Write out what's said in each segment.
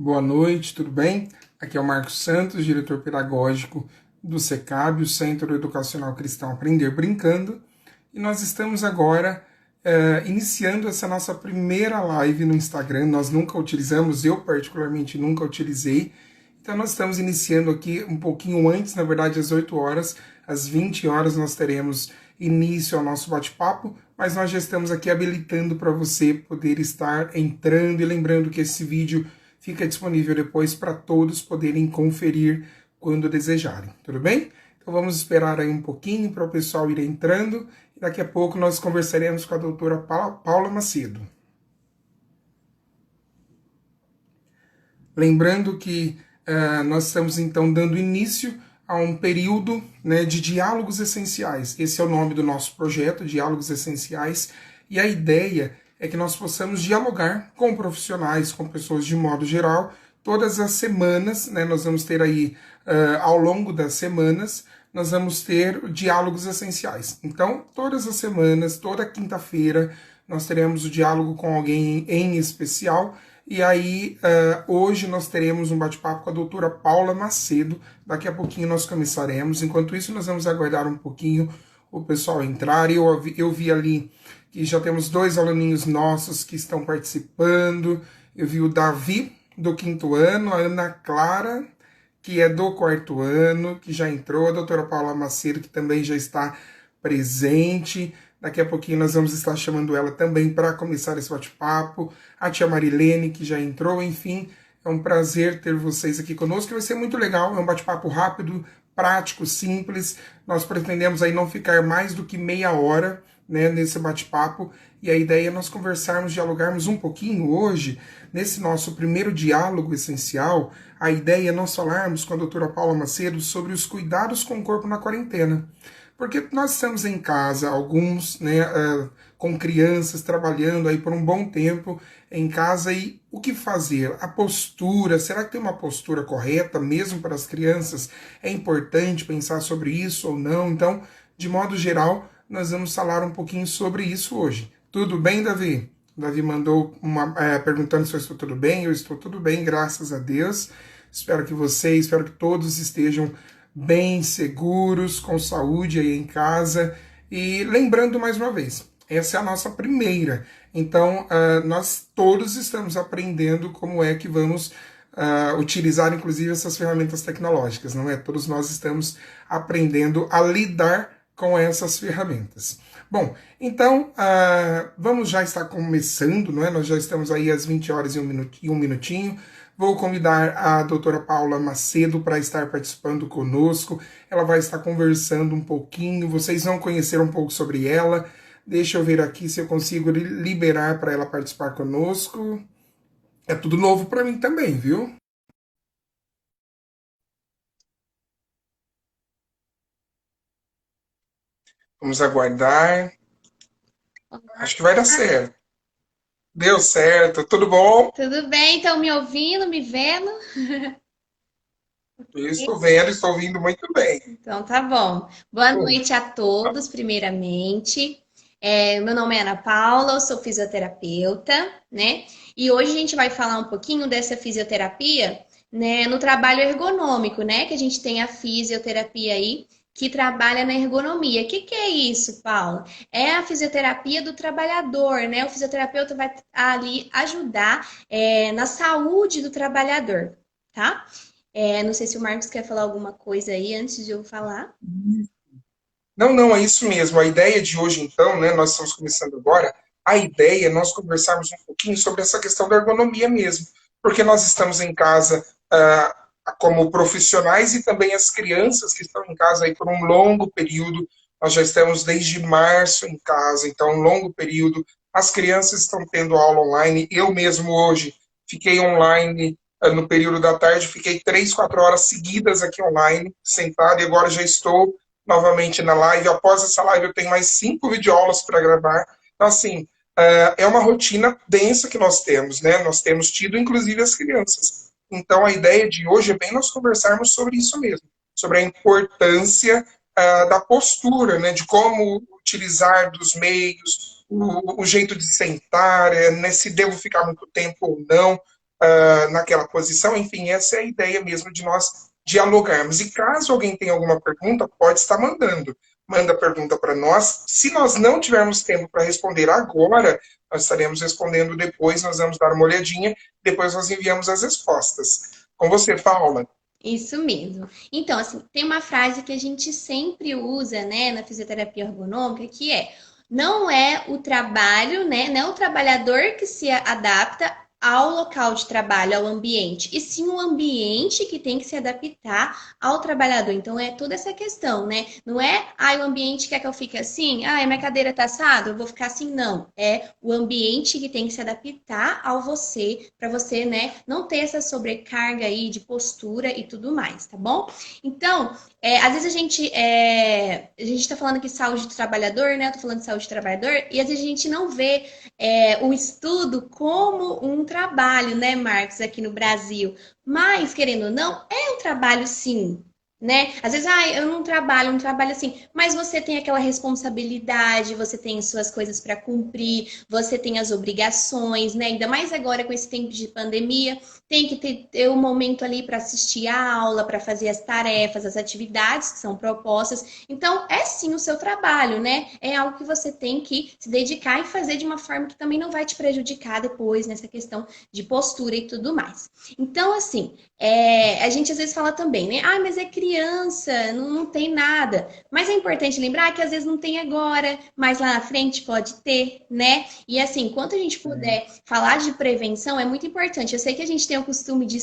Boa noite, tudo bem? Aqui é o Marcos Santos, diretor pedagógico do CECAB, o Centro Educacional Cristão Aprender Brincando, e nós estamos agora iniciando essa nossa primeira live no Instagram. Nós nunca utilizamos, eu particularmente nunca utilizei, então nós estamos iniciando aqui um pouquinho antes, na verdade às 8 horas, às 20 horas nós teremos início ao nosso bate-papo, mas nós já estamos aqui habilitando para você poder estar entrando, e lembrando que esse vídeo fica disponível depois para todos poderem conferir quando desejarem, tudo bem? Então vamos esperar aí um pouquinho para o pessoal ir entrando e daqui a pouco nós conversaremos com a doutora Paula Macedo. Lembrando que nós estamos então dando início a um período, né, de diálogos essenciais. Esse é o nome do nosso projeto, Diálogos Essenciais, e a ideia é que nós possamos dialogar com profissionais, com pessoas de modo geral, todas as semanas, né, nós vamos ter aí, ao longo das semanas, nós vamos ter diálogos essenciais. Então, todas as semanas, toda quinta-feira, nós teremos o diálogo com alguém em especial, e aí, hoje nós teremos um bate-papo com a doutora Paula Macedo. Daqui a pouquinho nós começaremos. Enquanto isso, nós vamos aguardar um pouquinho o pessoal entrar. Eu vi ali que já temos 2 aluninhos nossos que estão participando. Eu vi o Davi, do 5º ano, a Ana Clara, que é do 4º ano, que já entrou, a doutora Paula Macedo, que também já está presente. Daqui a pouquinho nós vamos estar chamando ela também para começar esse bate-papo. A tia Marilene, que já entrou, enfim, é um prazer ter vocês aqui conosco, vai ser muito legal, é um bate-papo rápido, prático, simples. Nós pretendemos aí não ficar mais do que meia hora, né, nesse bate-papo, e a ideia é nós conversarmos, dialogarmos um pouquinho hoje, nesse nosso primeiro diálogo essencial. A ideia é nós falarmos com a doutora Paula Macedo sobre os cuidados com o corpo na quarentena. Porque nós estamos em casa, alguns, né, com crianças trabalhando aí por um bom tempo em casa, e o que fazer? A postura, será que tem uma postura correta mesmo para as crianças? É importante pensar sobre isso ou não? Então, de modo geral, nós vamos falar um pouquinho sobre isso hoje. Tudo bem, Davi? Davi mandou perguntando se eu estou tudo bem. Eu estou tudo bem, graças a Deus. Espero que todos estejam bem, seguros, com saúde aí em casa. E lembrando mais uma vez, essa é a nossa primeira. Então, nós todos estamos aprendendo como é que vamos utilizar, inclusive, essas ferramentas tecnológicas, não é? Todos nós estamos aprendendo a lidar com essas ferramentas. Bom, então, vamos já estar começando, não é? Nós já estamos aí às 20 horas e um minutinho. Vou convidar a doutora Paula Macedo para estar participando conosco. Ela vai estar conversando um pouquinho, vocês vão conhecer um pouco sobre ela. Deixa eu ver aqui se eu consigo liberar para ela participar conosco. É tudo novo para mim também, viu? Vamos aguardar. Acho que vai dar certo. Deu certo, tudo bom? Tudo bem? Estão me ouvindo, me vendo? Eu estou vendo, estou ouvindo muito bem. Então tá bom. Boa noite a todos, primeiramente. Meu nome é Ana Paula, eu sou fisioterapeuta, né? E hoje a gente vai falar um pouquinho dessa fisioterapia, né, no trabalho ergonômico, né? Que a gente tem a fisioterapia aí que trabalha na ergonomia. O que é isso, Paula? É a fisioterapia do trabalhador, né? O fisioterapeuta vai ali ajudar, na saúde do trabalhador, tá? Não sei se o Marcos quer falar alguma coisa aí antes de eu falar. Não, não, é isso mesmo. A ideia de hoje, então, né, nós estamos começando agora, a ideia é nós conversarmos um pouquinho sobre essa questão da ergonomia mesmo, porque nós estamos em casa como profissionais e também as crianças que estão em casa aí por um longo período. Nós já estamos desde março em casa, então um longo período. As crianças estão tendo aula online. Eu mesmo hoje fiquei online no período da tarde, fiquei 3, 4 horas seguidas aqui online, sentado, e agora já estou novamente na live. Após essa live, eu tenho mais 5 videoaulas para gravar. Então, assim, é uma rotina densa que nós temos, né? Nós temos tido, inclusive, as crianças. Então, a ideia de hoje é bem nós conversarmos sobre isso mesmo, sobre a importância da postura, né? De como utilizar dos meios, o jeito de sentar, né? Se devo ficar muito tempo ou não. naquela posição. Enfim, essa é a ideia mesmo de nós dialogarmos. E caso alguém tenha alguma pergunta, pode estar mandando. Manda pergunta para nós. Se nós não tivermos tempo para responder agora, nós estaremos respondendo depois, nós vamos dar uma olhadinha, depois nós enviamos as respostas. Com você, Paula. Isso mesmo. Então, assim, tem uma frase que a gente sempre usa, né, na fisioterapia ergonômica, que é: não é o trabalho, né, não é o trabalhador que se adapta ao local de trabalho, ao ambiente, e sim o ambiente que tem que se adaptar ao trabalhador. Então, é toda essa questão, né? Não é, o ambiente quer que eu fique assim, minha cadeira tá assada, eu vou ficar assim, não. É o ambiente que tem que se adaptar ao você, para você, né, não ter essa sobrecarga aí de postura e tudo mais, tá bom? Então, às vezes a gente tá falando aqui saúde do trabalhador, né? Eu tô falando de saúde do trabalhador, e às vezes a gente não vê o estudo como um trabalho, né, Marcos, aqui no Brasil. Mas, querendo ou não, é um trabalho sim, né? Às vezes, eu não trabalho, assim, mas você tem aquela responsabilidade, você tem suas coisas para cumprir, você tem as obrigações, né? Ainda mais agora com esse tempo de pandemia, tem que ter um momento ali para assistir a aula, para fazer as tarefas, as atividades que são propostas. Então, é sim o seu trabalho, né? É algo que você tem que se dedicar e fazer de uma forma que também não vai te prejudicar depois nessa questão de postura e tudo mais. Então, assim, a gente às vezes fala também, né? Mas é criança, não tem nada. Mas é importante lembrar que às vezes não tem agora, mas lá na frente pode ter, né? E assim, enquanto a gente puder falar de prevenção, é muito importante. Eu sei que a gente tem o costume de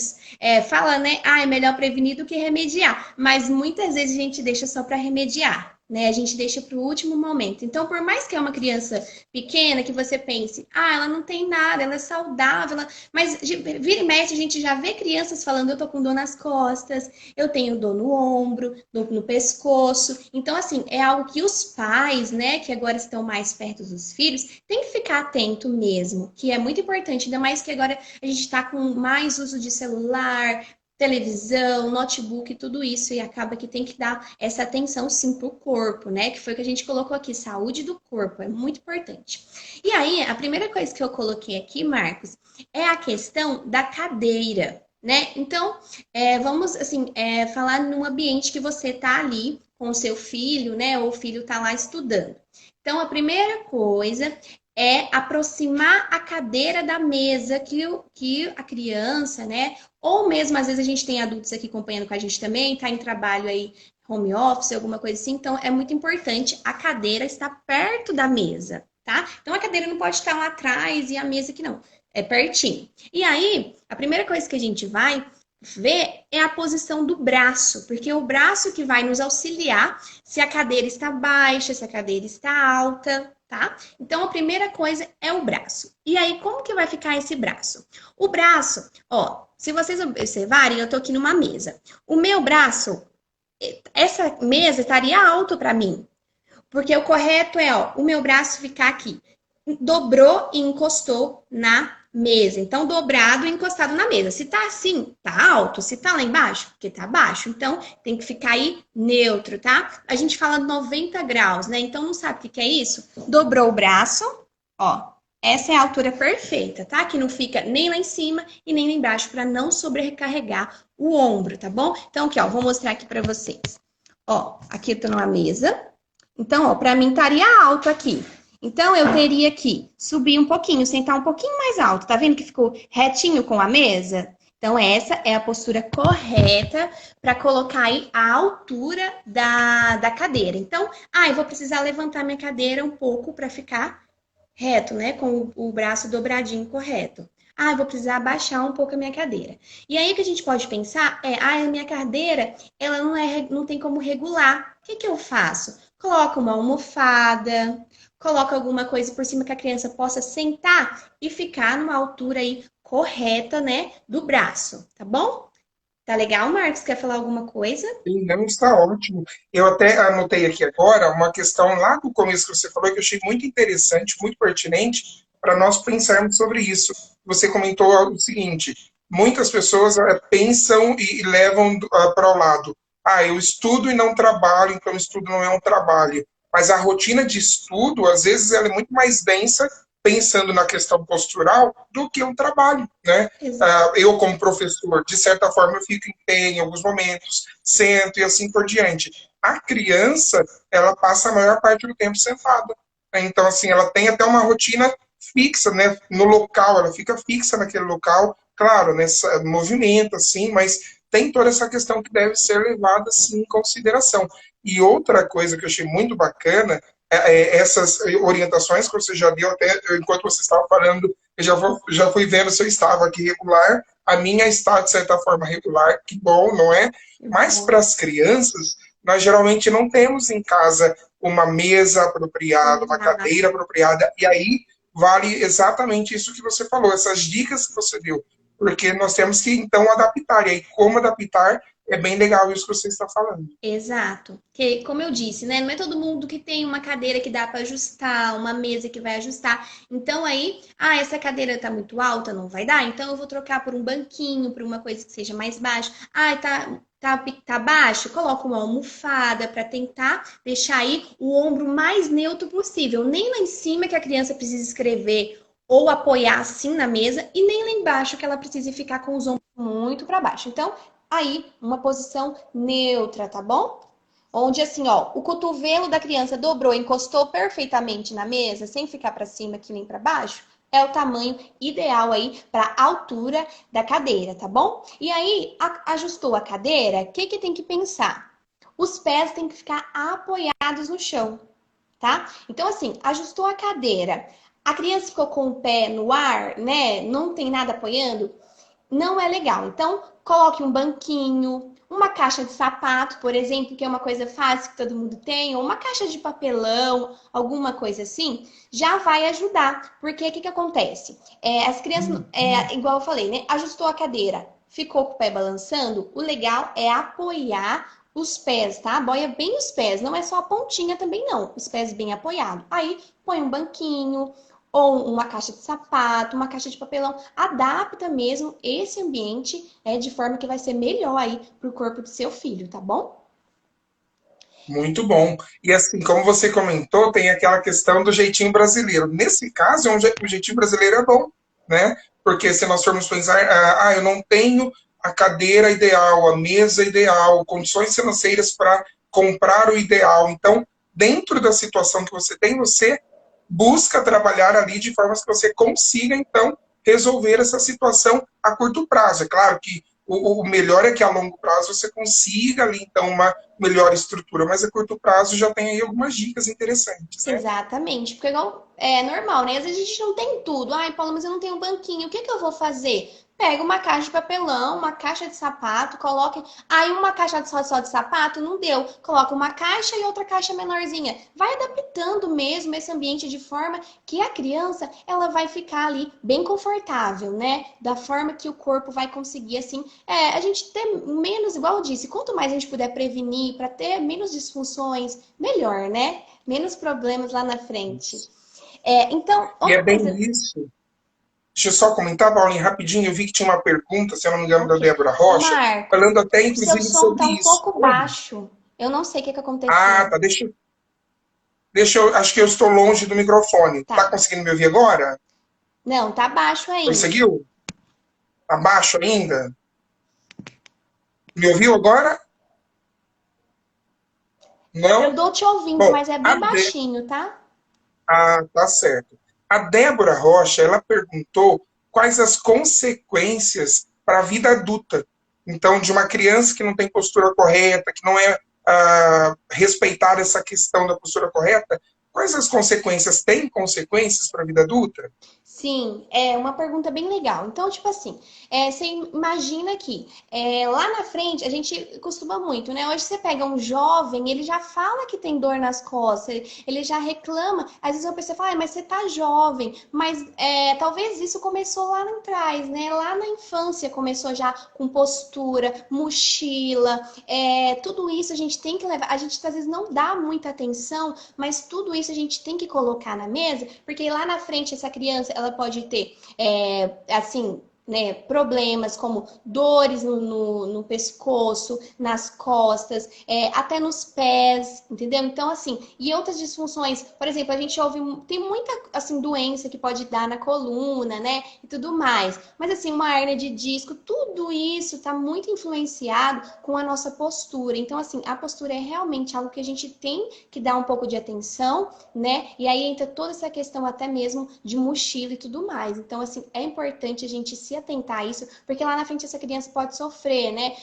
falar, né? É melhor prevenir do que remediar. Mas muitas vezes a gente deixa só para remediar. Né, a gente deixa para o último momento. Então, por mais que é uma criança pequena, que você pense, ela não tem nada, ela é saudável, mas vira e mexe, a gente já vê crianças falando, eu tô com dor nas costas, eu tenho dor no ombro, dor no pescoço. Então, assim, é algo que os pais, né, que agora estão mais perto dos filhos, tem que ficar atento mesmo, que é muito importante, ainda mais que agora a gente está com mais uso de celular, televisão, notebook, tudo isso, e acaba que tem que dar essa atenção sim para o corpo, né? Que foi o que a gente colocou aqui, saúde do corpo, é muito importante. E aí, a primeira coisa que eu coloquei aqui, Marcos, é a questão da cadeira, né? Então, vamos assim, falar num ambiente que você tá ali com o seu filho, né? Ou o filho tá lá estudando. Então, a primeira coisa é aproximar a cadeira da mesa que a criança, né? Ou mesmo, às vezes, a gente tem adultos aqui acompanhando com a gente também, tá em trabalho aí, home office, alguma coisa assim. Então, é muito importante a cadeira estar perto da mesa, tá? Então, a cadeira não pode estar lá atrás e a mesa aqui não. É pertinho. E aí, a primeira coisa que a gente vai ver é a posição do braço, porque é o braço que vai nos auxiliar se a cadeira está baixa, se a cadeira está alta, tá? Então, a primeira coisa é o braço. E aí, como que vai ficar esse braço? O braço, se vocês observarem, eu tô aqui numa mesa. O meu braço, essa mesa estaria alto para mim, porque o correto é, o meu braço ficar aqui. Dobrou e encostou na mesa. Então, dobrado e encostado na mesa. Se tá assim, tá alto. Se tá lá embaixo, porque tá baixo. Então, tem que ficar aí neutro, tá? A gente fala 90 graus, né? Então, não sabe o que é isso? Dobrou o braço, essa é a altura perfeita, tá? Que não fica nem lá em cima e nem lá embaixo, para não sobrecarregar o ombro, tá bom? Então, aqui, vou mostrar aqui para vocês. Aqui eu tô numa mesa. Então, para mim estaria alto aqui. Então, eu teria que subir um pouquinho, sentar um pouquinho mais alto. Tá vendo que ficou retinho com a mesa? Então, essa é a postura correta para colocar aí a altura da cadeira. Então, eu vou precisar levantar minha cadeira um pouco para ficar reto, né? Com o braço dobradinho correto. Eu vou precisar abaixar um pouco a minha cadeira. E aí, o que a gente pode pensar a minha cadeira, ela não tem como regular. O que eu faço? Coloco uma almofada, coloco alguma coisa por cima que a criança possa sentar e ficar numa altura aí correta, né, do braço, tá bom? Tá legal, Marcos? Quer falar alguma coisa? Sim, não, está ótimo. Eu até anotei aqui agora uma questão lá do começo que você falou que eu achei muito interessante, muito pertinente para nós pensarmos sobre isso. Você comentou o seguinte: muitas pessoas pensam e levam para o lado. Eu estudo e não trabalho, então estudo não é um trabalho. Mas a rotina de estudo, às vezes, ela é muito mais densa pensando na questão postural do que um trabalho, né? Eu, como professor, de certa forma, eu fico em pé em alguns momentos, sento e assim por diante. A criança, ela passa a maior parte do tempo sentada. Então, assim, ela tem até uma rotina fixa, né? No local, ela fica fixa naquele local, claro, né? Movimenta, assim, mas tem toda essa questão que deve ser levada, sim, em consideração. E outra coisa que eu achei muito bacana essas orientações que você já deu, até enquanto você estava falando, eu já fui vendo se eu estava aqui regular. A minha está, de certa forma, regular, que bom, não é? Mas para as crianças, nós geralmente não temos em casa uma mesa apropriada, uma cadeira apropriada, e aí vale exatamente isso que você falou, essas dicas que você deu, porque nós temos que, então, adaptar, e aí como adaptar é bem legal isso que você está falando. Exato. Que, como eu disse, né? Não é todo mundo que tem uma cadeira que dá para ajustar, uma mesa que vai ajustar. Então aí, essa cadeira tá muito alta, não vai dar. Então eu vou trocar por um banquinho, por uma coisa que seja mais baixa. Tá baixo, coloca uma almofada para tentar deixar aí o ombro mais neutro possível. Nem lá em cima que a criança precisa escrever ou apoiar assim na mesa e nem lá embaixo que ela precise ficar com os ombros muito para baixo. Então, aí uma posição neutra, tá bom? Onde assim, ó, o cotovelo da criança dobrou, encostou perfeitamente na mesa, sem ficar para cima aqui nem para baixo, é o tamanho ideal aí para a altura da cadeira, tá bom? E aí, ajustou a cadeira, o que que tem que pensar? Os pés têm que ficar apoiados no chão, tá? Então assim, ajustou a cadeira, a criança ficou com o pé no ar, né? Não tem nada apoiando, não é legal. Então, coloque um banquinho, uma caixa de sapato, por exemplo, que é uma coisa fácil que todo mundo tem, ou uma caixa de papelão, alguma coisa assim, já vai ajudar. Porque o que acontece? As crianças, igual eu falei, né? Ajustou a cadeira, ficou com o pé balançando, o legal é apoiar os pés, tá? Apoia bem os pés, não é só a pontinha também não, os pés bem apoiados. Aí põe um banquinho, ou uma caixa de sapato, uma caixa de papelão, adapta mesmo esse ambiente de forma que vai ser melhor aí para o corpo do seu filho, tá bom? Muito bom. E assim, como você comentou, tem aquela questão do jeitinho brasileiro. Nesse caso, o jeitinho brasileiro é bom, né? Porque se nós formos pensar, eu não tenho a cadeira ideal, a mesa ideal, condições financeiras para comprar o ideal. Então, dentro da situação que você tem, você busca trabalhar ali de formas que você consiga, então, resolver essa situação a curto prazo. É claro que o melhor é que a longo prazo você consiga ali, então, uma melhor estrutura, mas a curto prazo já tem aí algumas dicas interessantes, né? Exatamente, porque igual é normal, né? Às vezes a gente não tem tudo. Ai, Paulo, mas eu não tenho um banquinho. O que que eu vou fazer? Pega uma caixa de papelão, uma caixa de sapato, coloque. Aí uma caixa só de sapato não deu. Coloca uma caixa e outra caixa menorzinha. Vai adaptando mesmo esse ambiente de forma que a criança ela vai ficar ali bem confortável, né? Da forma que o corpo vai conseguir assim. A gente ter menos, igual eu disse, quanto mais a gente puder prevenir para ter menos disfunções, melhor, né? Menos problemas lá na frente. Então, E é outra bem coisa. isso. Deixa eu só comentar, Paulinho, rapidinho. Eu vi que tinha uma pergunta, se eu não me engano, da Ok. Débora Ô, Rocha, Marcos, falando até, o seu inclusive, som tá sobre um isso. pouco Oi? baixo. Eu não sei o que que Ah, aconteceu. tá. Deixa eu. Acho que eu estou longe do microfone. Tá Tá. conseguindo me ouvir agora? Não, tá baixo ainda. Conseguiu? Abaixo ainda? Me ouviu agora? Eu Não? dou te ouvindo, Bom, mas é bem baixinho, tá? tá certo. A Débora Rocha, ela perguntou quais as consequências para a vida adulta. Então, de uma criança que não tem postura correta, que não é respeitar essa questão da postura correta, quais as consequências? Tem consequências para a vida adulta? Sim, é uma pergunta bem legal. Então, tipo assim, você imagina que lá na frente a gente costuma muito, né? Hoje você pega um jovem, ele já fala que tem dor nas costas, ele já reclama. Às vezes a pessoa fala, mas você tá jovem, mas talvez isso começou lá atrás, né? Lá na infância começou já com postura, mochila, tudo isso a gente tem que levar. A gente às vezes não dá muita atenção, mas tudo isso a gente tem que colocar na mesa, porque lá na frente essa criança ela pode ter, assim, né, problemas como dores no pescoço, nas costas, até nos pés, entendeu? Então, assim, e outras disfunções, por exemplo, a gente ouve, tem muita, assim, doença que pode dar na coluna, né, e tudo mais. Mas, assim, uma hérnia de disco, tudo isso está muito influenciado com a nossa postura. Então, assim, a postura é realmente algo que a gente tem que dar um pouco de atenção, né? E aí entra toda essa questão até mesmo de mochila e tudo mais. Então, assim, é importante a gente se atentar a isso, porque lá na frente essa criança pode sofrer, né?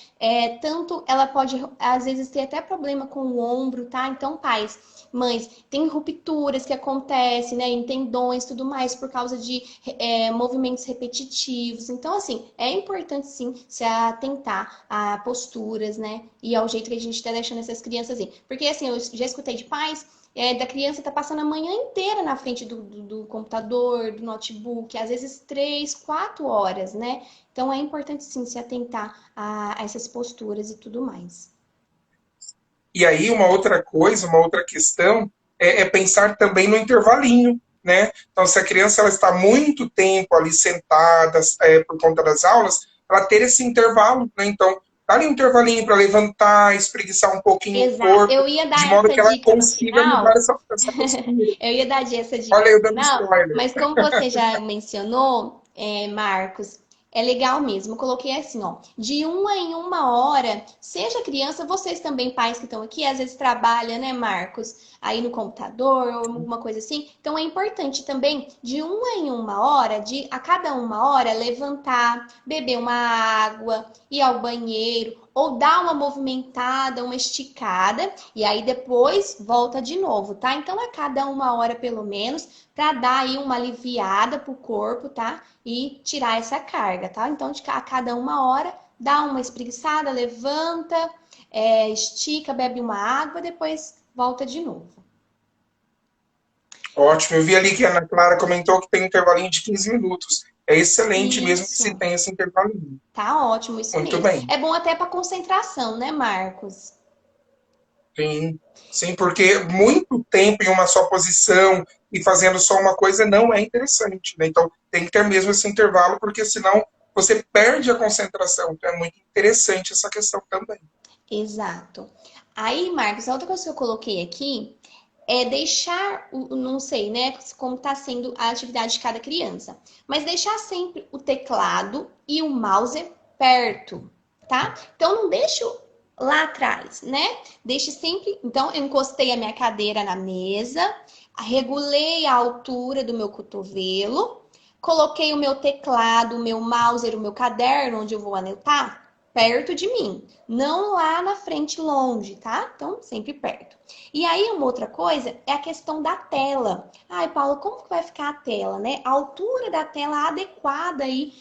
Tanto ela pode, às vezes, ter até problema com o ombro, tá? Então, pais, mães, tem rupturas que acontecem, né? Em tendões e tudo mais, por causa de movimentos repetitivos. Então, assim, é importante sim se atentar a posturas, né? E ao jeito que a gente está deixando essas crianças assim. Porque, assim, eu já escutei de pais da criança tá passando a manhã inteira na frente do computador, do notebook, às vezes 3, 4 horas, né? Então é importante sim se atentar a essas posturas e tudo mais. E aí, uma outra coisa, uma outra questão é pensar também no intervalinho, né? Então, se a criança ela está muito tempo ali sentada por conta das aulas, ela ter esse intervalo, né? Então, dá ali um intervalinho para levantar, espreguiçar um pouquinho o Exato. corpo, Eu ia de dar modo essa que ela dica no consiga mudar final. essa postura. Eu ia dar essa dica Olha no eu dando final, spoiler. mas como você já mencionou, Marcos, é legal mesmo. Eu coloquei assim, ó, de 1 em 1 hora, seja criança, vocês também, pais que estão aqui, às vezes trabalham, né, Marcos, aí no computador ou alguma coisa assim. Então é importante também, de 1 em 1 hora, de a cada 1 hora, levantar, beber uma água, ir ao banheiro, ou dar uma movimentada, uma esticada, e aí depois volta de novo, tá? Então a cada 1 hora pelo menos, para dar aí uma aliviada pro corpo, tá? E tirar essa carga, tá? Então a cada 1 hora, dá uma espreguiçada, levanta, estica, bebe uma água, depois volta de novo. Ótimo. Eu vi ali que a Ana Clara comentou que tem um intervalinho de 15 minutos. É excelente mesmo que se Isso, tenha esse intervalinho. tá ótimo, isso Muito mesmo. bem. É bom até para concentração, né, Marcos? Sim, sim, porque muito tempo em uma só posição e fazendo só uma coisa não é interessante, né? Então tem que ter mesmo esse intervalo, porque senão você perde a concentração. Então é muito interessante essa questão também. Exato. Aí, Marcos, a outra coisa que eu coloquei aqui é deixar, não sei, né, como está sendo a atividade de cada criança, mas deixar sempre o teclado e o mouse perto, tá? Então não deixe lá atrás, né? Deixe sempre. Então eu encostei a minha cadeira na mesa, regulei a altura do meu cotovelo, coloquei o meu teclado, o meu mouse, o meu caderno onde eu vou anotar perto de mim, não lá na frente longe, tá? Então sempre perto. E aí, uma outra coisa é a questão da tela. Ai, Paulo, como que vai ficar a tela, né? A altura da tela adequada aí,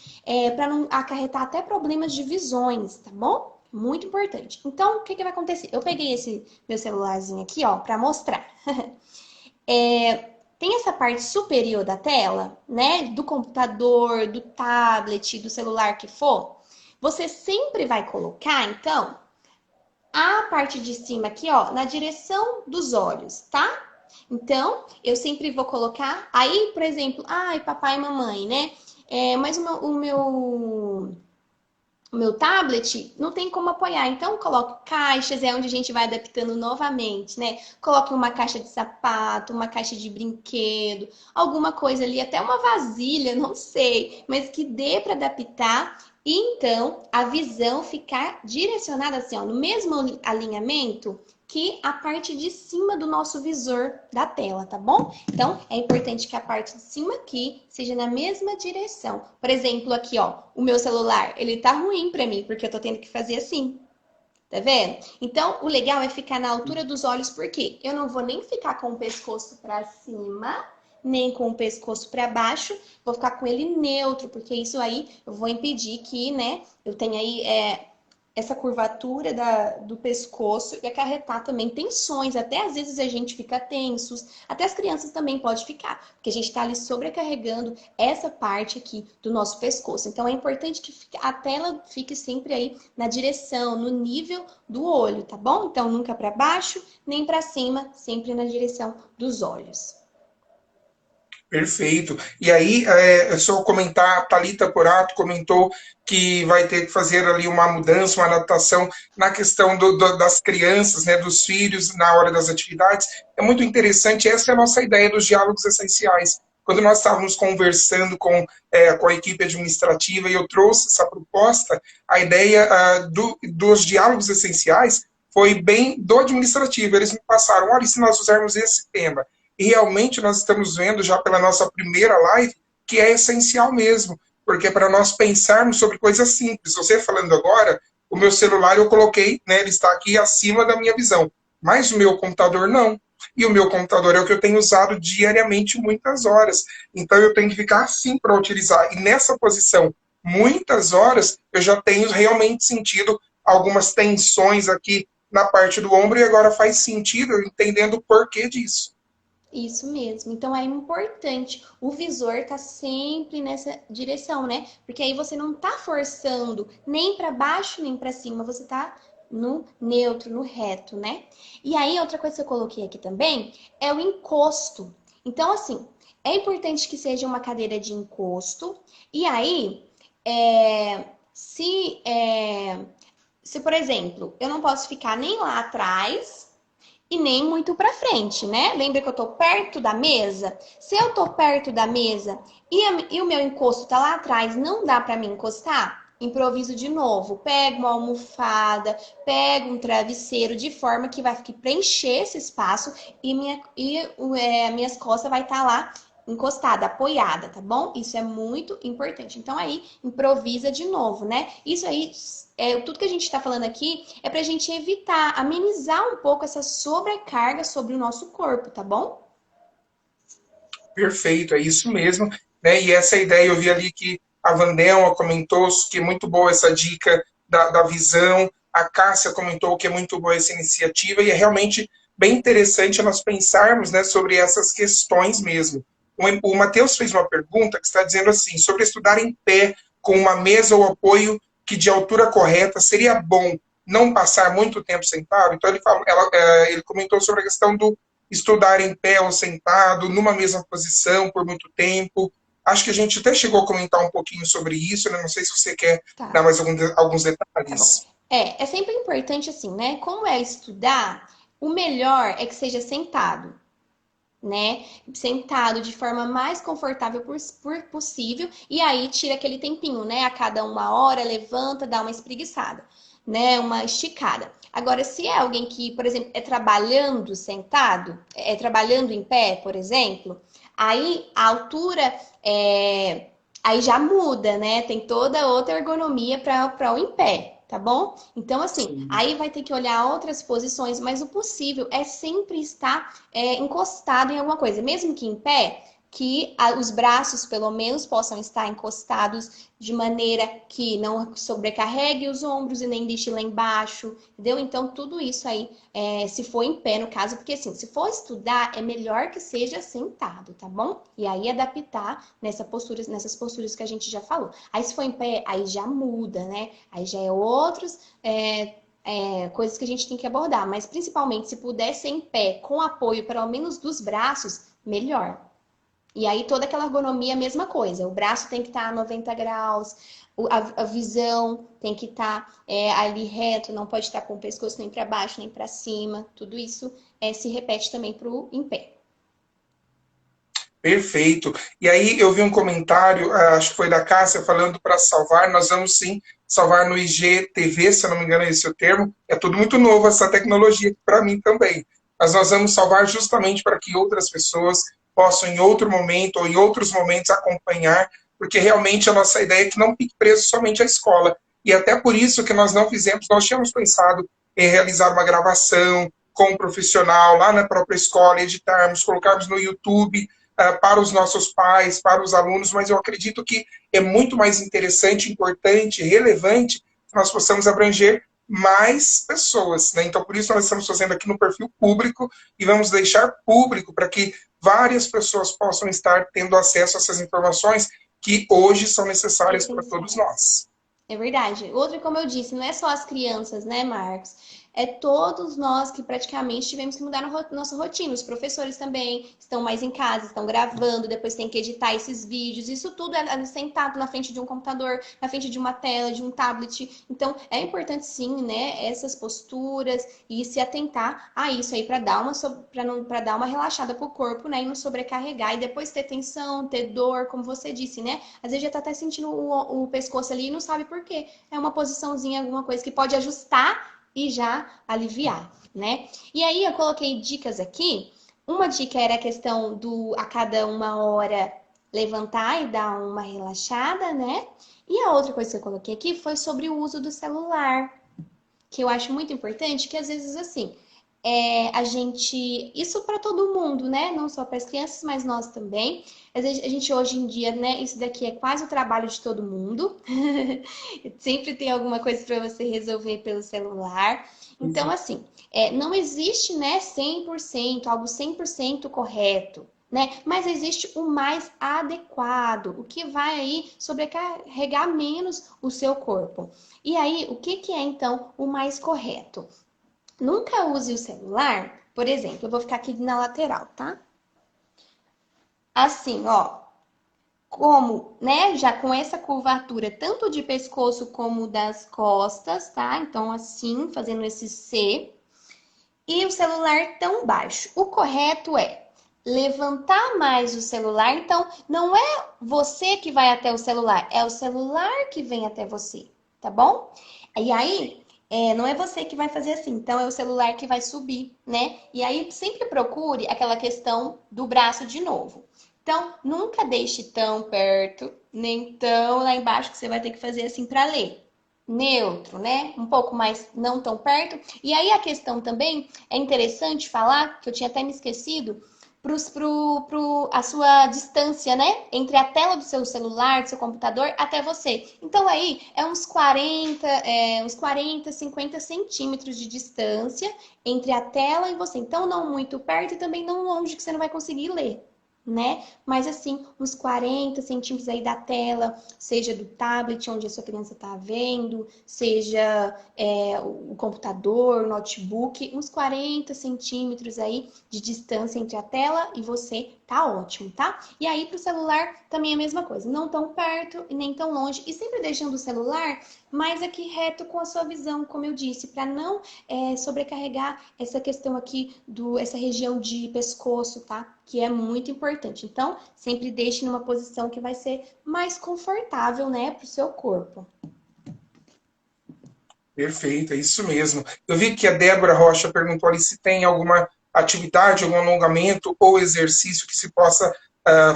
para não acarretar até problemas de visões, tá bom? Muito importante. Então, o que que vai acontecer? Eu peguei esse meu celularzinho aqui, ó, para mostrar. Tem essa parte superior da tela, né? Do computador, do tablet, do celular que for. Você sempre vai colocar, então, a parte de cima aqui, ó, na direção dos olhos, tá? Então, eu sempre vou colocar. Aí, por exemplo, ai, papai e mamãe, né? Mas o meu tablet não tem como apoiar. Então, coloque caixas, é onde a gente vai adaptando novamente, né? Coloque uma caixa de sapato, uma caixa de brinquedo, alguma coisa ali, até uma vasilha, não sei, mas que dê para adaptar. E então, a visão ficar direcionada assim, ó, no mesmo alinhamento que a parte de cima do nosso visor da tela, tá bom? Então, é importante que a parte de cima aqui seja na mesma direção. Por exemplo, aqui, ó, o meu celular, ele tá ruim para mim, porque eu tô tendo que fazer assim. Tá vendo? Então, o legal é ficar na altura dos olhos, porque eu não vou nem ficar com o pescoço para cima, nem com o pescoço para baixo, vou ficar com ele neutro, porque isso aí eu vou impedir que, né, eu tenha aí essa curvatura do pescoço e acarretar também tensões. Até às vezes a gente fica tensos, até as crianças também pode ficar, porque a gente está ali sobrecarregando essa parte aqui do nosso pescoço. Então é importante que a tela fique sempre aí na direção, no nível do olho, tá bom? Então nunca para baixo, nem para cima, sempre na direção dos olhos. Perfeito. E aí, é só comentar, a Thalita Porato comentou que vai ter que fazer ali uma mudança, uma adaptação na questão das crianças, né, dos filhos, na hora das atividades. É muito interessante, essa é a nossa ideia dos diálogos essenciais. Quando nós estávamos conversando com a equipe administrativa e eu trouxe essa proposta, a ideia dos diálogos essenciais foi bem do administrativo. Eles me passaram, olha, se nós usarmos esse tema, e realmente nós estamos vendo já pela nossa primeira live que é essencial mesmo, porque é para nós pensarmos sobre coisas simples. Você falando agora, o meu celular eu coloquei, né, ele está aqui acima da minha visão, mas o meu computador não. E o meu computador é o que eu tenho usado diariamente muitas horas. Então eu tenho que ficar assim para utilizar. E nessa posição, muitas horas, eu já tenho realmente sentido algumas tensões aqui na parte do ombro e agora faz sentido eu entendendo o porquê disso. Isso mesmo. Então é importante o visor tá sempre nessa direção, né? Porque aí você não tá forçando nem para baixo nem para cima, você tá no neutro, no reto, né? E aí outra coisa que eu coloquei aqui também é o encosto. Então assim, é importante que seja uma cadeira de encosto. E aí, é, se se por exemplo, eu não posso ficar nem lá atrás e nem muito para frente, né? Lembra que eu tô perto da mesa? Se eu tô perto da mesa e o meu encosto tá lá atrás, não dá para mim encostar? Improviso de novo. Pego uma almofada, pego um travesseiro de forma que vai preencher esse espaço e minhas costas vai estar lá encostada, apoiada, tá bom? Isso é muito importante. Então aí improvisa de novo, né? Isso aí tudo que a gente está falando aqui é para a gente evitar, amenizar um pouco essa sobrecarga sobre o nosso corpo, tá bom? Perfeito, é isso mesmo. Né? E essa ideia, eu vi ali que a Vandelma comentou que é muito boa essa dica da visão, a Cássia comentou que é muito boa essa iniciativa, e é realmente bem interessante nós pensarmos, né, sobre essas questões mesmo. O Matheus fez uma pergunta que está dizendo assim, sobre estudar em pé, com uma mesa ou apoio que de altura correta, seria bom não passar muito tempo sentado? Então ele comentou sobre a questão do estudar em pé ou sentado, numa mesma posição por muito tempo. Acho que a gente até chegou a comentar um pouquinho sobre isso, né? Não sei se você quer dar Tá, mais alguns tá bom. detalhes. É sempre importante assim, né? Como é estudar, o melhor é que seja sentado, né? Sentado de forma mais confortável por possível, e aí tira aquele tempinho, né? A cada uma hora, levanta, dá uma espreguiçada, né? Uma esticada. Agora, se é alguém que, por exemplo, é trabalhando sentado, é trabalhando em pé, por exemplo, aí a altura aí já muda, né? Tem toda outra ergonomia para o em pé, tá bom? Então, assim, Sim. aí vai ter que olhar outras posições, mas o possível é sempre estar encostado em alguma coisa, mesmo que em pé, que os braços, pelo menos, possam estar encostados de maneira que não sobrecarregue os ombros e nem deixe lá embaixo, entendeu? Então, tudo isso aí, se for em pé, no caso, porque assim, se for estudar, é melhor que seja sentado, tá bom? E aí adaptar nessas posturas que a gente já falou. Aí, se for em pé, aí já muda, né? Aí já é outros. Coisas que a gente tem que abordar, mas principalmente se puder ser em pé, com apoio pelo menos dos braços, melhor. E aí toda aquela ergonomia, a mesma coisa. O braço tem que estar a 90 graus, a visão tem que estar ali reto, não pode estar com o pescoço nem para baixo nem para cima. Tudo isso se repete também para o em pé. Perfeito. E aí eu vi um comentário, acho que foi da Cássia, falando para salvar. Nós vamos sim salvar no IGTV, se eu não me engano é esse o termo. É tudo muito novo essa tecnologia para mim também. Mas nós vamos salvar justamente para que outras pessoas possam em outro momento ou em outros momentos acompanhar, porque realmente a nossa ideia é que não fique preso somente à escola. E até por isso que nós não fizemos, nós tínhamos pensado em realizar uma gravação com um profissional lá na própria escola, editarmos, colocarmos no YouTube, para os nossos pais, para os alunos, mas eu acredito que é muito mais interessante, importante, relevante que nós possamos abranger mais pessoas. Né? Então, por isso, nós estamos fazendo aqui no perfil público e vamos deixar público para que várias pessoas possam estar tendo acesso a essas informações que hoje são necessárias para todos Essenciais. nós. É verdade. Outra, como eu disse, não é só as crianças, né, Marcos? todos nós que praticamente tivemos que mudar nossa rotina. Os professores também estão mais em casa, estão gravando, depois tem que editar esses vídeos. Isso tudo é sentado na frente de um computador, na frente de uma tela, de um tablet. Então, é importante sim, né, essas posturas e se atentar a isso aí para dar uma relaxada pro corpo, né, e não sobrecarregar e depois ter tensão, ter dor, como você disse, né? Às vezes já tá até sentindo o pescoço ali e não sabe por quê. É uma posiçãozinha, alguma coisa que pode ajustar e já aliviar, né? E aí eu coloquei dicas aqui. Uma dica era a questão do a cada 1 hora levantar e dar uma relaxada, né? E a outra coisa que eu coloquei aqui foi sobre o uso do celular, que eu acho muito importante, que às vezes assim, a gente, isso para todo mundo, né? Não só para as crianças, mas nós também. Às vezes a gente hoje em dia, né? Isso daqui é quase o trabalho de todo mundo. Sempre tem alguma coisa para você resolver pelo celular. Então, assim, não existe, né, 100%, algo 100% correto. Né? Mas existe o mais adequado, o que vai aí sobrecarregar menos o seu corpo. E aí, o que é então o mais correto? Nunca use o celular, por exemplo, eu vou ficar aqui na lateral, tá? Assim, ó, como, né, já com essa curvatura tanto de pescoço como das costas, tá? Então, assim, fazendo esse C. E o celular tão baixo. O correto é levantar mais o celular. Então, não é você que vai até o celular, é o celular que vem até você, tá bom? E aí, não é você que vai fazer assim, então é o celular que vai subir, né? E aí, sempre procure aquela questão do braço de novo. Então, nunca deixe tão perto, nem tão lá embaixo que você vai ter que fazer assim para ler. Neutro, né? Um pouco mais não tão perto. E aí a questão também é interessante falar, que eu tinha até me esquecido, a sua distância, né? Entre a tela do seu celular, do seu computador, até você. Então aí é uns 40, 50 centímetros de distância entre a tela e você. Então não muito perto e também não longe que você não vai conseguir ler, né? Mas assim, uns 40 centímetros aí da tela, seja do tablet onde a sua criança está vendo, seja o computador, notebook, uns 40 centímetros aí de distância entre a tela e você, tá ótimo, tá? E aí pro celular também é a mesma coisa, não tão perto e nem tão longe, e sempre deixando o celular mais aqui reto com a sua visão, como eu disse, para não sobrecarregar essa questão aqui essa região de pescoço, tá? Que é muito importante. Então, sempre deixe numa posição que vai ser mais confortável, né, para o seu corpo. Perfeito, é isso mesmo. Eu vi que a Débora Rocha perguntou ali se tem alguma atividade, algum alongamento ou exercício que se possa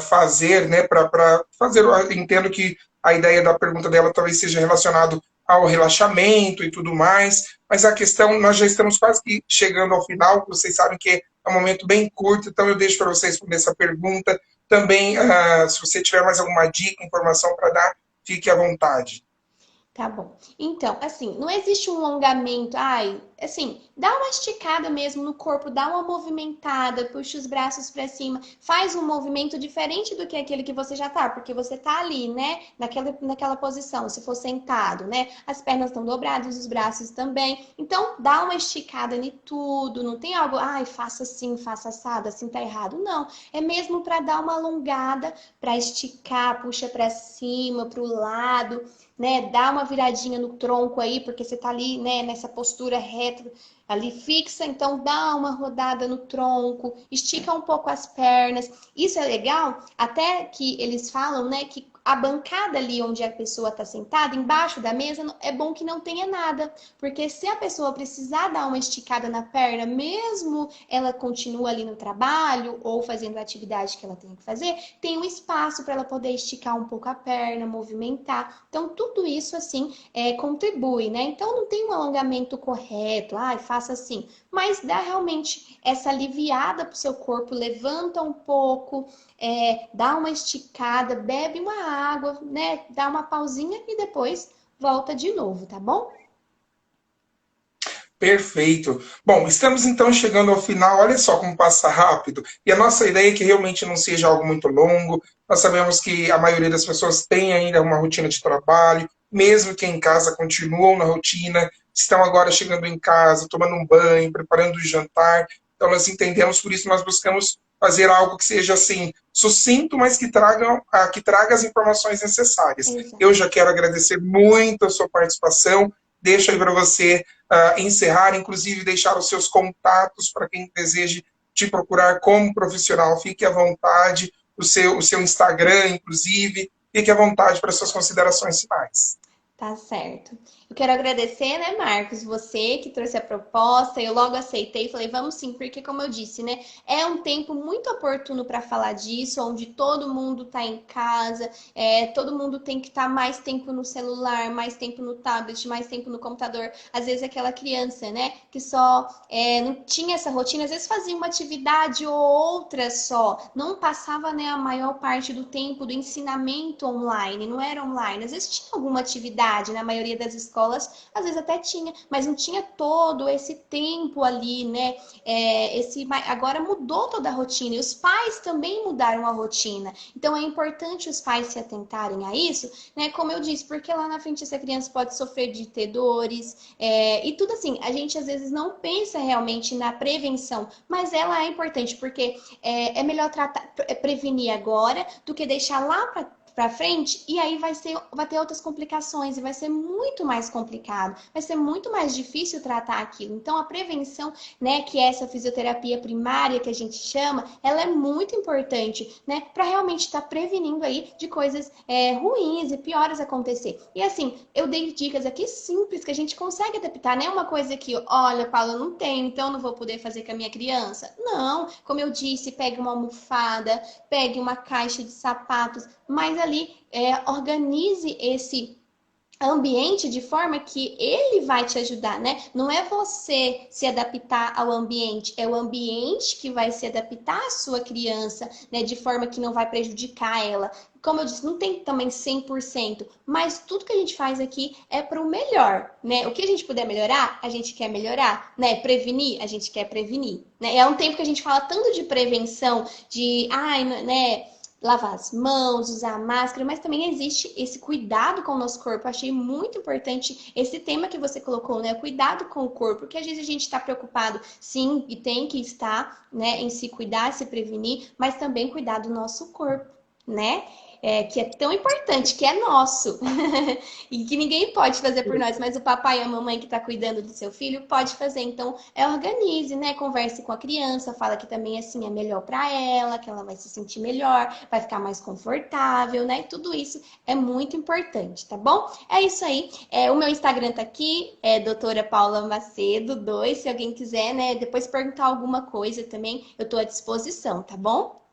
fazer, né, para fazer. Eu entendo que a ideia da pergunta dela talvez seja relacionado ao relaxamento e tudo mais, mas a questão, nós já estamos quase que chegando ao final, vocês sabem que é um momento bem curto, então eu deixo para vocês responder essa pergunta. Também, se você tiver mais alguma dica, informação para dar, fique à vontade. Tá bom. Então, assim, não existe um alongamento. Ai, assim, dá uma esticada mesmo no corpo, dá uma movimentada, puxa os braços para cima, faz um movimento diferente do que aquele que você já tá, porque você tá ali, né, naquela posição, se for sentado, né? As pernas estão dobradas, os braços também. Então, dá uma esticada em tudo, não tem algo, ai, faça assim, faça assado, assim tá errado. Não, é mesmo para dar uma alongada, para esticar, puxa para cima, para o lado, né? Dá uma viradinha no tronco aí, porque você tá ali, né, nessa postura reta, ali fixa, então dá uma rodada no tronco, estica um pouco as pernas. Isso é legal, até que eles falam, né, que a bancada ali onde a pessoa está sentada, embaixo da mesa, é bom que não tenha nada, porque se a pessoa precisar dar uma esticada na perna, mesmo ela continua ali no trabalho ou fazendo a atividade que ela tem que fazer, tem um espaço para ela poder esticar um pouco a perna, movimentar. Então, tudo isso, assim, contribui, né? Então, não tem um alongamento correto, faça assim, mas dá realmente essa aliviada para o seu corpo, levanta um pouco, dá uma esticada, bebe uma água, né? Dá uma pausinha e depois volta de novo, tá bom? Perfeito. Bom, estamos então chegando ao final. Olha só como passa rápido. E a nossa ideia é que realmente não seja algo muito longo. Nós sabemos que a maioria das pessoas tem ainda uma rotina de trabalho, mesmo que em casa continuam na rotina. estão agora chegando em casa, tomando um banho, preparando o jantar. Então, nós entendemos, por isso nós buscamos fazer algo que seja assim, sucinto, mas que traga as informações necessárias. Exato. Eu já quero agradecer muito a sua participação. Deixo aí para você encerrar, inclusive deixar os seus contatos para quem deseje te procurar como profissional. Fique à vontade, o seu Instagram, inclusive. Fique à vontade para suas considerações finais. Tá certo. Eu quero agradecer, né, Marcos, você que trouxe a proposta. Eu logo aceitei e falei, vamos sim, porque, como eu disse, né, é um tempo muito oportuno para falar disso, onde todo mundo tá em casa, todo mundo tem que estar mais tempo no celular, mais tempo no tablet, mais tempo no computador. Às vezes, aquela criança, né, que só não tinha essa rotina, às vezes fazia uma atividade ou outra só, não passava, né, a maior parte do tempo do ensinamento online, não era online. Às vezes tinha alguma atividade na maioria das escolas, às vezes até tinha, mas não tinha todo esse tempo ali, né? Agora mudou toda a rotina e os pais também mudaram a rotina. Então é importante os pais se atentarem a isso, né? Como eu disse, porque lá na frente essa criança pode sofrer de ter dores e tudo assim. A gente às vezes não pensa realmente na prevenção, mas ela é importante porque é melhor prevenir agora do que deixar lá para frente, e aí vai ter outras complicações e vai ser muito mais complicado, vai ser muito mais difícil tratar aquilo. Então, a prevenção, né, que é essa fisioterapia primária que a gente chama, ela é muito importante, né, para realmente estar prevenindo aí de coisas ruins e piores acontecer. E assim, eu dei dicas aqui simples que a gente consegue adaptar, não é uma coisa que, olha, Paula, eu não tenho, então não vou poder fazer com a minha criança. Não, como eu disse, pegue uma almofada, pegue uma caixa de sapatos, mas ali organize esse ambiente de forma que ele vai te ajudar, né? Não é você se adaptar ao ambiente, é o ambiente que vai se adaptar à sua criança, né? De forma que não vai prejudicar ela. Como eu disse, não tem também 100%, mas tudo que a gente faz aqui é para o melhor, né? O que a gente puder melhorar, a gente quer melhorar, né? Prevenir, a gente quer prevenir, né? É um tempo que a gente fala tanto de prevenção, de, né? Lavar as mãos, usar máscara, mas também existe esse cuidado com o nosso corpo. Eu achei muito importante esse tema que você colocou, né? Cuidado com o corpo, porque às vezes a gente está preocupado, sim, e tem que estar, né, em se cuidar, se prevenir, mas também cuidar do nosso corpo, né? Que é tão importante, que é nosso. E que ninguém pode fazer por nós, mas o papai e a mamãe que está cuidando do seu filho pode fazer. Então, organize, né? Converse com a criança, fala que também assim é melhor para ela, que ela vai se sentir melhor, vai ficar mais confortável, né? E tudo isso é muito importante, tá bom? É isso aí. O meu Instagram tá aqui, é doutora Paula Macedo 2. Se alguém quiser, né, depois perguntar alguma coisa também, eu tô à disposição, tá bom?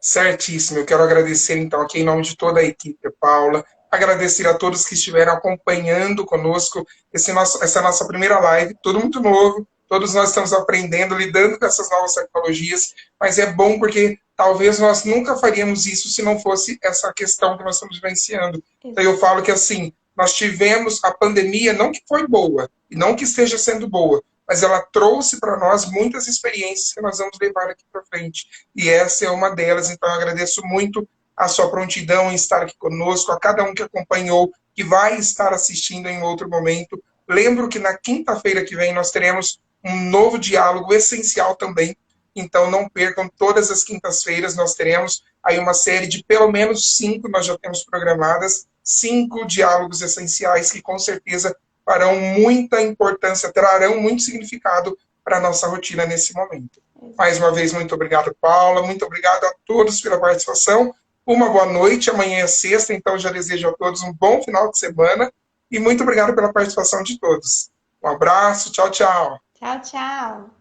Certíssimo. Eu quero agradecer, então, aqui em nome de toda a equipe, Paula. Agradecer a todos que estiveram acompanhando conosco essa nossa primeira live. Tudo muito novo. Todos nós estamos aprendendo, lidando com essas novas tecnologias. Mas é bom porque talvez nós nunca faríamos isso se não fosse essa questão que nós estamos vivenciando. Então, eu falo que, assim, nós tivemos a pandemia, não que foi boa, e não que esteja sendo boa, mas ela trouxe para nós muitas experiências que nós vamos levar aqui para frente. E essa é uma delas, então eu agradeço muito a sua prontidão em estar aqui conosco, a cada um que acompanhou, que vai estar assistindo em outro momento. Lembro que na quinta-feira que vem nós teremos um novo diálogo essencial também, então não percam, todas as quintas-feiras nós teremos aí uma série de pelo menos 5, nós já temos programadas, 5 diálogos essenciais que com certeza farão muita importância, trarão muito significado para a nossa rotina nesse momento. Mais uma vez, muito obrigado, Paula. Muito obrigado a todos pela participação. Uma boa noite. Amanhã é sexta, então já desejo a todos um bom final de semana. E muito obrigado pela participação de todos. Um abraço. Tchau, tchau. Tchau, tchau.